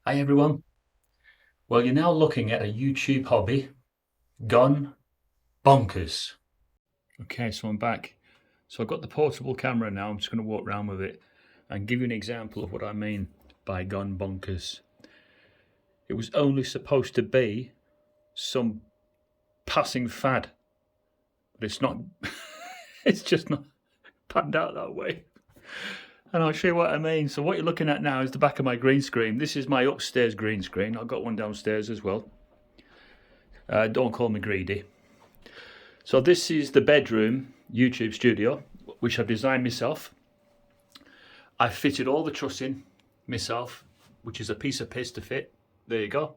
Hi everyone. Well, you're now looking at a YouTube hobby gone bonkers. Okay, so I'm back. So I've got the portable camera now. I'm just going to walk around with it and give you an example of what I mean by gone bonkers. It was only supposed to be some passing fad, but it's not. It's just not panned out that way. And I'll show you what I mean. So what you're looking at now is the back of my green screen. This is my upstairs green screen. I've got one downstairs as well. Don't call me greedy. So this is the bedroom YouTube studio, which I've designed myself. I've fitted all the trussing myself, which is a piece of piss to fit. There you go.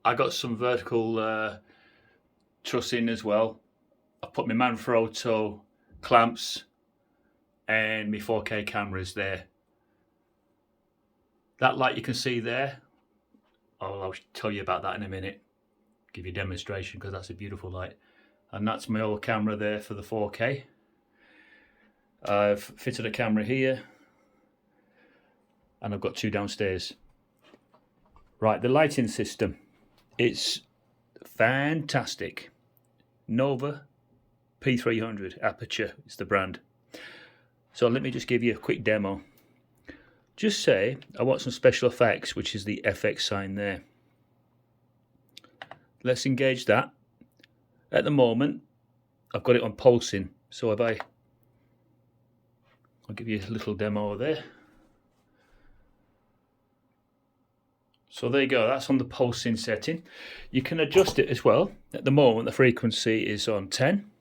I got some vertical trussing as well. I put my Manfrotto clamps and my 4K cameras there. That light you can see there, I'll tell you about that in a minute. Give you a demonstration because that's a beautiful light. And that's my old camera there for the 4K. I've fitted a camera here and I've got two downstairs. Right, the lighting system, it's fantastic. Nova P300 Aperture is the brand. So let me just give you a quick demo. Just say I want some special effects, which is the FX sign there. Let's engage that. At the moment, I've got it on pulsing. So I'll give you a little demo there. So there you go, that's on the pulsing setting. You can adjust it as well. At the moment, the frequency is on 10.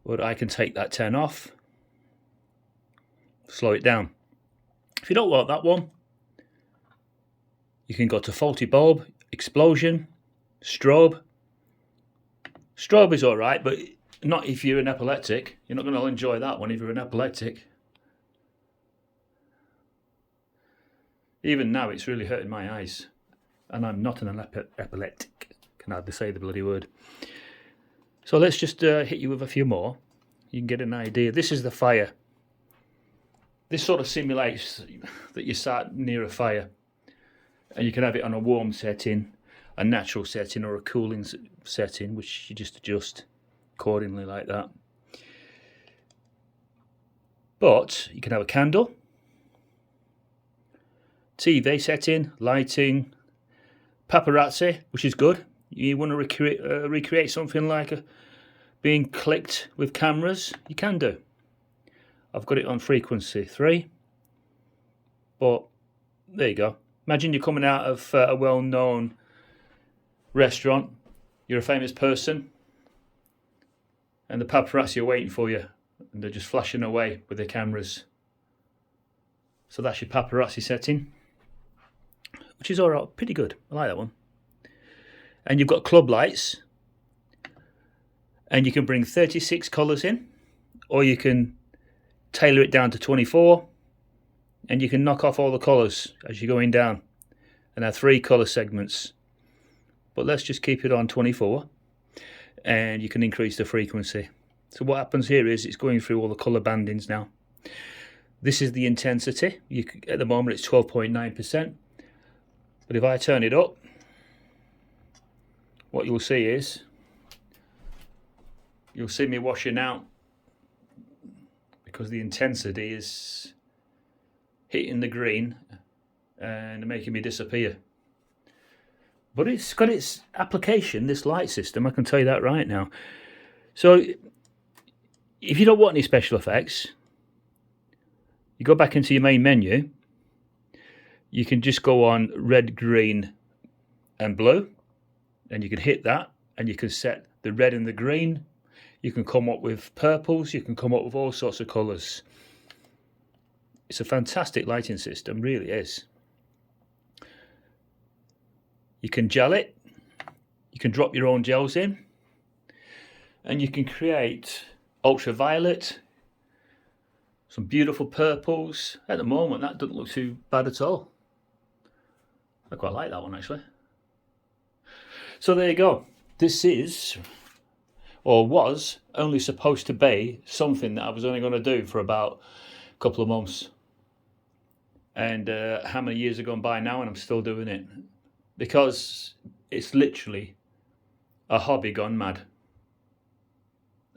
But I can take that 10 off, slow it down. If you don't want that one, you can go to faulty bulb, explosion, strobe. Strobe is all right, but not if you're an epileptic. You're not going to enjoy that one if you're an epileptic. Even now, it's really hurting my eyes. And I'm not an epileptic. Can hardly say the bloody word. So let's just hit you with a few more. You can get an idea. This is the fire. This sort of simulates that you sat near a fire. And you can have it on a warm setting, a natural setting, or a cooling setting, which you just adjust accordingly like that. But you can have a candle, TV setting, lighting, paparazzi, which is good. You want to recreate something like being clicked with cameras, you can do. I've got it on frequency 3, but there you go. Imagine you're coming out of a well-known restaurant, you're a famous person, and the paparazzi are waiting for you, and they're just flashing away with their cameras. So that's your paparazzi setting, which is all right, pretty good. I like that one. And you've got club lights, and you can bring 36 colours in, or you can tailor it down to 24, and you can knock off all the colours as you're going down and have 3 colour segments. But let's just keep it on 24, and you can increase the frequency. So what happens here is it's going through all the colour bandings now. This is the intensity. At the moment it's 12.9%, but if I turn it up, what you'll see is, you'll see me washing out because the intensity is hitting the green and making me disappear. But it's got its application, this light system, I can tell you that right now. So if you don't want any special effects, you go back into your main menu, you can just go on red, green and blue, and you can hit that, and you can set the red and the green. You can come up with purples, you can come up with all sorts of colours. It's a fantastic lighting system, really is. You can gel it, you can drop your own gels in, and you can create ultraviolet, some beautiful purples. At the moment, that doesn't look too bad at all. I quite like that one, actually. So there you go. This is, or was, only supposed to be something that I was only going to do for about a couple of months. And how many years have gone by now and I'm still doing it? Because it's literally a hobby gone mad.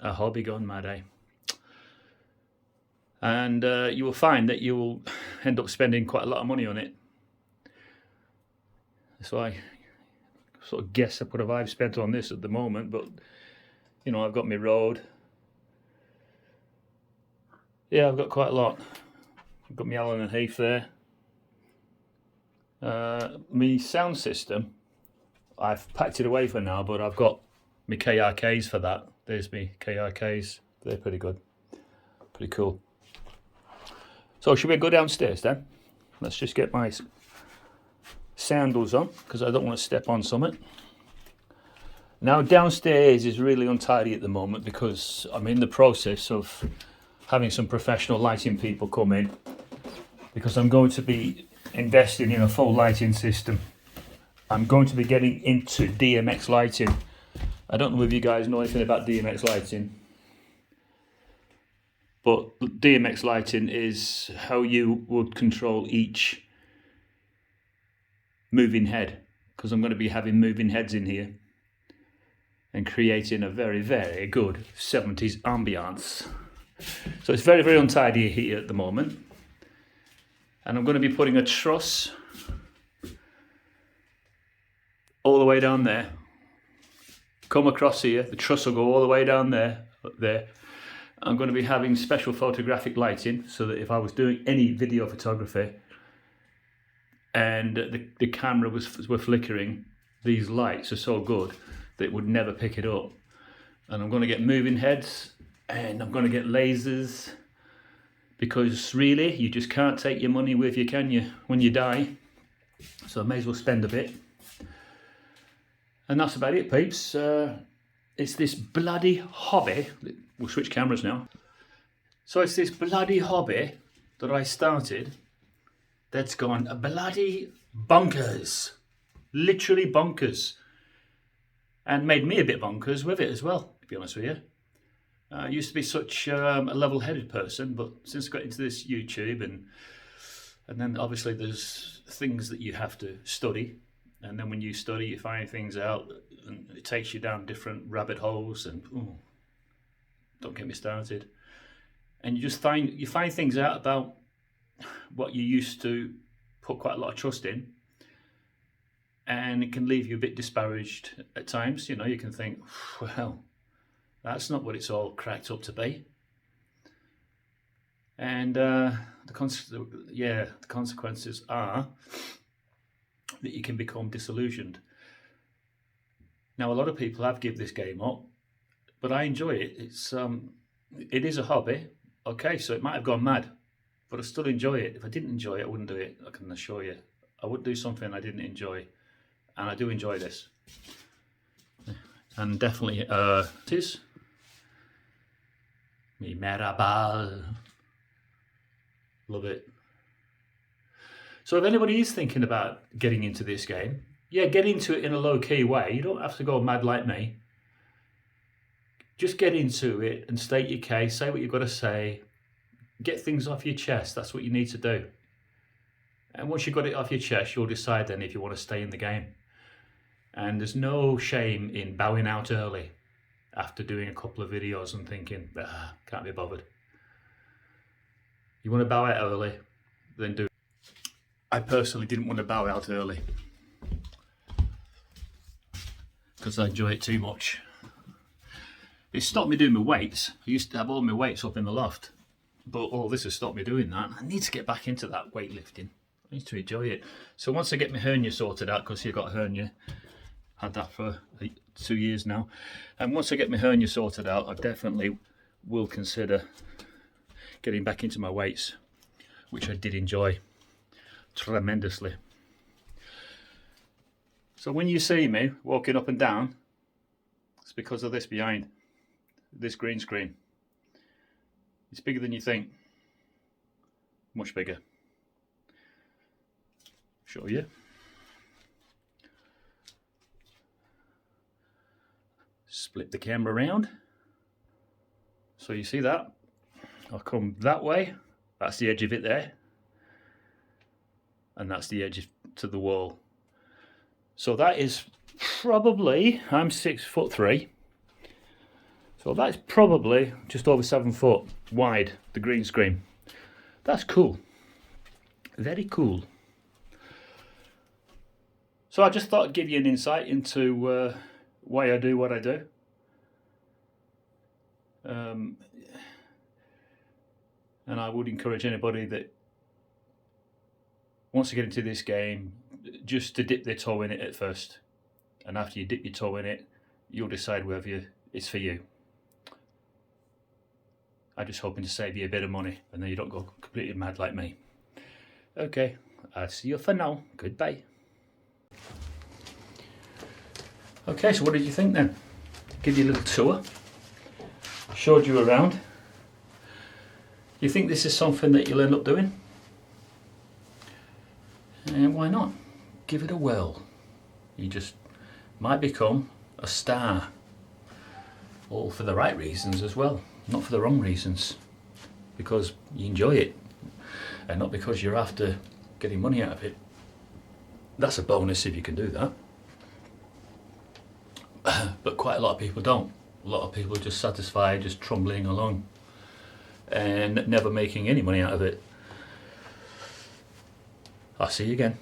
A hobby gone mad, eh? And you will find that you will end up spending quite a lot of money on it. So I sort of guess what have I've spent on this at the moment, but you know, I've got my road. Yeah, I've got quite a lot. I've got my Allen and Heath there. My sound system, I've packed it away for now, but I've got my KRKs for that. There's my KRKs. They're pretty good. Pretty cool. So should we go downstairs then? Let's just get my sandals on because I don't want to step on something. Now downstairs is really untidy at the moment because I'm in the process of having some professional lighting people come in because I'm going to be investing in a full lighting system. I'm going to be getting into DMX lighting. I don't know if you guys know anything about DMX lighting, but DMX lighting is how you would control each moving head, because I'm going to be having moving heads in here and creating a very, very good 70s ambiance. So it's very, very untidy here at the moment. And I'm going to be putting a truss all the way down there. Come across here, the truss will go all the way down there, up there. I'm going to be having special photographic lighting so that if I was doing any video photography and the camera were flickering, these lights are so good that it would never pick it up. And I'm going to get moving heads and I'm going to get lasers, because really you just can't take your money with you, can you, when you die? So I may as well spend a bit. And that's about it, peeps. It's this bloody hobby. We'll switch cameras now. So it's this bloody hobby that I started that's gone bloody bonkers. Literally bonkers. And made me a bit bonkers with it as well, to be honest with you. I used to be such a level-headed person, but since I got into this YouTube and then obviously there's things that you have to study. And then when you study, you find things out, and it takes you down different rabbit holes. And don't get me started. And you find things out about what you used to put quite a lot of trust in, and it can leave you a bit disparaged at times. You know, you can think, well, that's not what it's all cracked up to be. And the consequences are that you can become disillusioned. Now, a lot of people have given this game up, but I enjoy it. It is a hobby. Okay, so it might have gone mad, but I still enjoy it. If I didn't enjoy it, I wouldn't do it. I can assure you. I would do something I didn't enjoy, and I do enjoy this. And definitely, it is me merhaba. Love it. So if anybody is thinking about getting into this game, yeah, get into it in a low-key way. You don't have to go mad like me. Just get into it and state your case, say what you've got to say, get things off your chest. That's what you need to do. And once you've got it off your chest, you'll decide then if you want to stay in the game. And there's no shame in bowing out early after doing a couple of videos and thinking, can't be bothered. You want to bow out early, then do it. I personally didn't want to bow out early because I enjoy it too much. It stopped me doing my weights. I used to have all my weights up in the loft, but all this has stopped me doing that. I need to get back into that weightlifting. I need to enjoy it. So once I get my hernia sorted out, because you've got a hernia, had that for 2 years now, and once I get my hernia sorted out, I definitely will consider getting back into my weights, which I did enjoy tremendously. So when you see me walking up and down, it's because of this behind, this green screen. It's bigger than you think, much bigger. Show you. Split the camera around. So you see that? I'll come that way. That's the edge of it there. and that's the edge to the wall. So that is probably, I'm 6'3", so that's probably just over 7 foot wide, the green screen. That's cool, very cool. So I just thought I'd give you an insight into why I do what I do. And I would encourage anybody that wants to get into this game just to dip their toe in it at first. And after you dip your toe in it, you'll decide whether it's for you. I'm just hoping to save you a bit of money and then you don't go completely mad like me. Okay, I'll see you for now. Goodbye. Okay, so what did you think then? Give you a little tour. Showed you around. You think this is something that you'll end up doing? And why not? Give it a whirl. You just might become a star. All for the right reasons as well, not for the wrong reasons. Because you enjoy it, and not because you're after getting money out of it. That's a bonus if you can do that. But quite a lot of people don't. A lot of people are just satisfied, just trundling along and never making any money out of it. I'll see you again.